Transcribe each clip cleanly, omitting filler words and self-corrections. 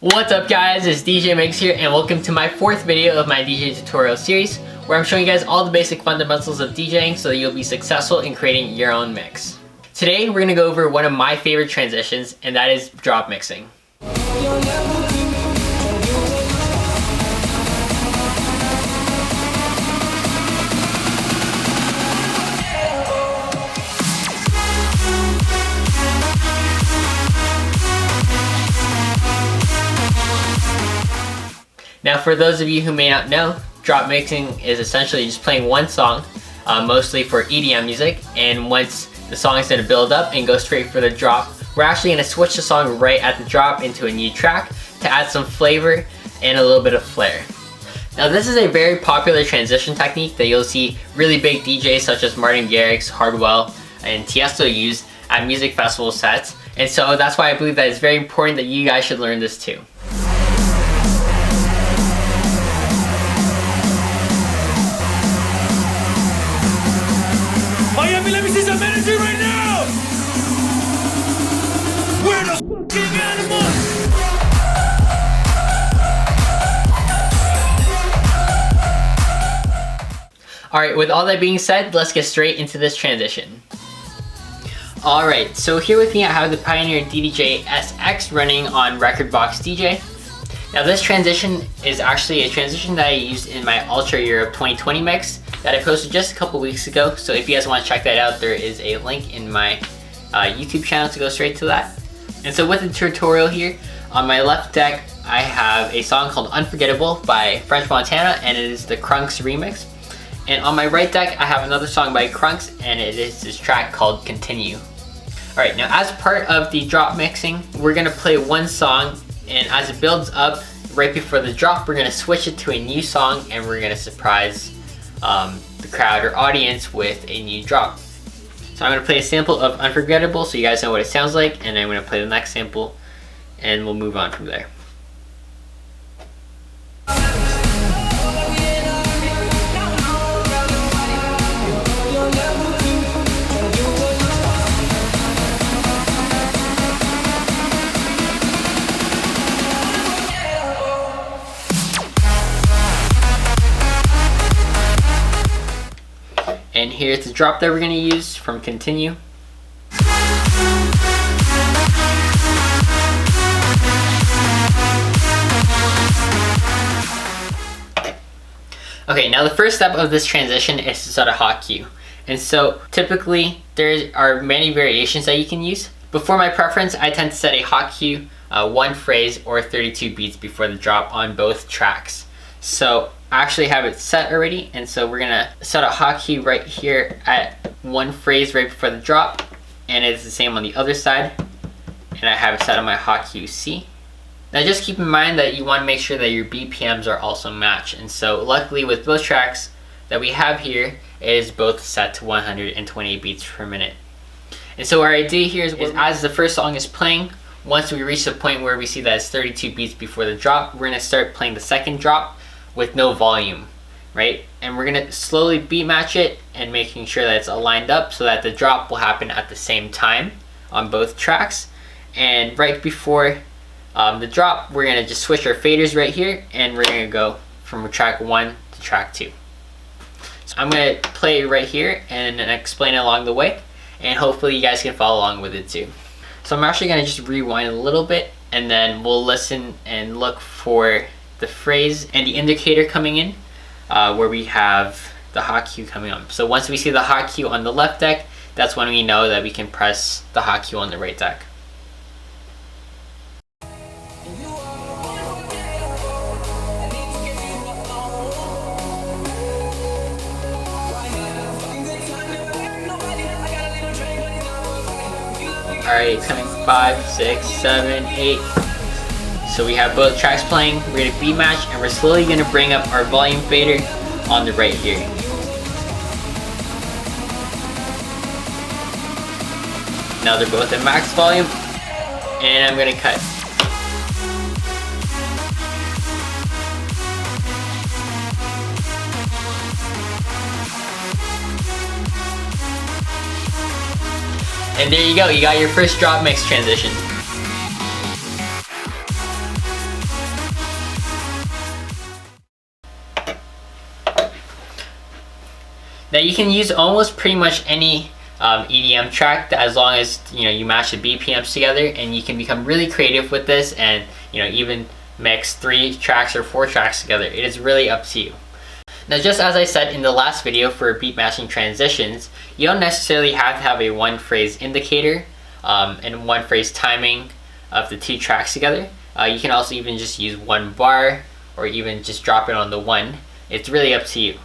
What's up guys, it's DJ Migz here and welcome to my fourth video of my DJ tutorial series where I'm showing you guys all the basic fundamentals of DJing so that you'll be successful in creating your own mix. Today we're going to go over one of my favorite transitions, and that is drop mixing. Now for those of you who may not know, drop mixing is essentially just playing one song, mostly for EDM music, and once the song is going to build up and go straight for the drop, we're actually going to switch the song right at the drop into a new track to add some flavor and a little bit of flair. Now this is a very popular transition technique that you'll see really big DJs such as Martin Garrix, Hardwell, and Tiesto use at music festival sets, and so that's why I believe that it's very important that you guys should learn this too. Let me see some energy right now! We're the fucking animals! Alright, with all that being said, let's get straight into this transition. Alright, so here with me I have the Pioneer DDJ-SX running on Rekordbox DJ. Now this transition is actually a transition that I used in my Ultra Europe 2020 mix that I posted just a couple weeks ago, so if you guys want to check that out, there is a link in my YouTube channel to go straight to that. And so with the tutorial here, on my left deck I have a song called Unforgettable by French Montana, and it is the Crunkz remix. And on my right deck I have another song by Crunkz, and it is this track called Continue. Alright, now as part of the drop mixing, we're going to play one song, and as it builds up, right before the drop, we're going to switch it to a new song, and we're going to surprise the crowd or audience with a new drop. So I'm going to play a sample of Unforgettable so you guys know what it sounds like, and I'm going to play the next sample and we'll move on from there. And here's the drop that we're going to use from Continue. Okay, now the first step of this transition is to set a hot cue. And so typically there are many variations that you can use, but for my preference I tend to set a hot cue, one phrase or 32 beats before the drop on both tracks. So I actually have it set already, and so we're gonna set a hotkey right here at one phrase right before the drop, and it's the same on the other side, and I have it set on my hotkey C. Now just keep in mind that you want to make sure that your BPMs are also matched, and so luckily with both tracks that we have here, it is both set to 128 beats per minute. And so our idea here is as the first song is playing, once we reach the point where we see that it's 32 beats before the drop, we're gonna start playing the second drop with no volume, right? And we're gonna slowly beat match it and making sure that it's aligned up so that the drop will happen at the same time on both tracks. And right before the drop, we're gonna just switch our faders right here, and we're gonna go from track 1 to track 2. So I'm gonna play right here and explain it along the way, and hopefully you guys can follow along with it too. So I'm actually gonna just rewind a little bit, and then we'll listen and look for the phrase and the indicator coming in, where we have the hot cue coming on. So once we see the hot cue on the left deck, that's when we know that we can press the hot cue on the right deck. Alright, it's coming 5, 6, 7, 8. So we have both tracks playing, we're going to beat match, and we're slowly going to bring up our volume fader on the right here. Now they're both at max volume, and I'm going to cut. And there you go, you got your first drop mix transition. Now you can use almost pretty much any EDM track as long as you match the BPMs together, and you can become really creative with this and even mix 3 tracks or 4 tracks together. It is really up to you. Now, just as I said in the last video for beat matching transitions, you don't necessarily have to have a 1 phrase indicator and 1 phrase timing of the 2 tracks together. You can also even just use 1 bar or even just drop it on the 1. It's really up to you.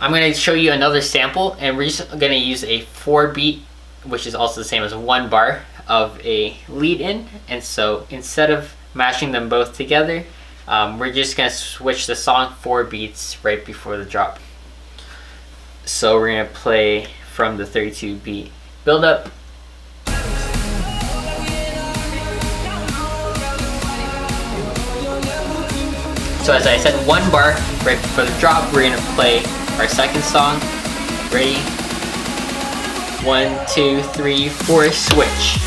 I'm going to show you another sample, and we're just going to use a 4 beat, which is also the same as 1 bar of a lead in. And so instead of mashing them both together, we're just going to switch the song 4 beats right before the drop. So we're going to play from the 32 beat build up. So as I said, 1 bar right before the drop, we're going to play our second song. Ready? 1, 2, 3, 4, switch.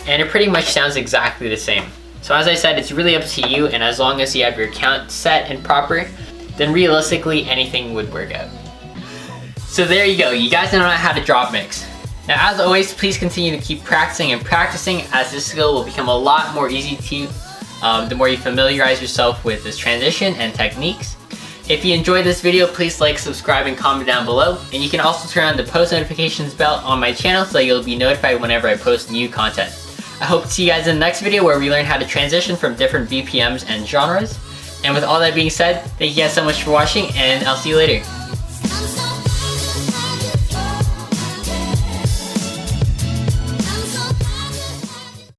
And it pretty much sounds exactly the same. So as I said, it's really up to you, and as long as you have your count set and proper, then realistically anything would work out. So there you go, you guys know how to drop mix. Now as always, please continue to keep practicing and practicing, as this skill will become a lot more easy to you the more you familiarize yourself with this transition and techniques. If you enjoyed this video, please like, subscribe, and comment down below. And you can also turn on the post notifications bell on my channel so that you'll be notified whenever I post new content. I hope to see you guys in the next video where we learn how to transition from different BPMs and genres. And with all that being said, thank you guys so much for watching, and I'll see you later.